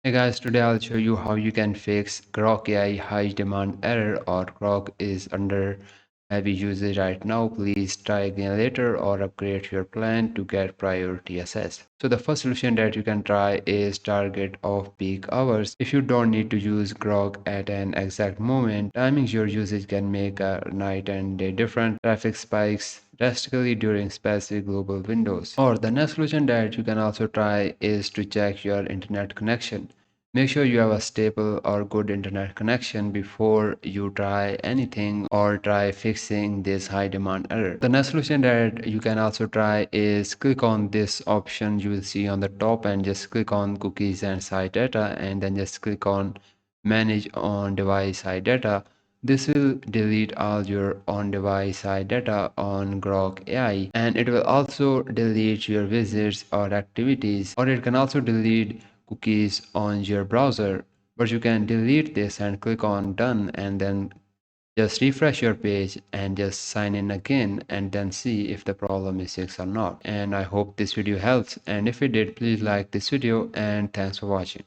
Hey guys, today I'll show you how you can fix Grok AI high demand error or Grok is under heavy usage right now. Please try again later or upgrade your plan to get priority assessed. So the first solution that you can try is target off peak hours. If you don't need to use Grok at an exact moment, timings your usage can make a night and day different. Traffic spikes drastically during specific global windows. Or the next solution that you can also try is to check your internet connection. Make sure you have a stable or good internet connection before you try anything or try fixing this high demand error. The next solution that you can also try is click on this option you will see on the top and just click on cookies and site data and then just click on manage on device side data. This will delete all your on-device side data on Grok AI, and it will also delete your visits or activities, or it can also delete cookies on your browser. But you can delete this and click on done and then just refresh your page and just sign in again and then see if the problem is fixed or not. And I hope this video helps, and if it did, please like this video and thanks for watching.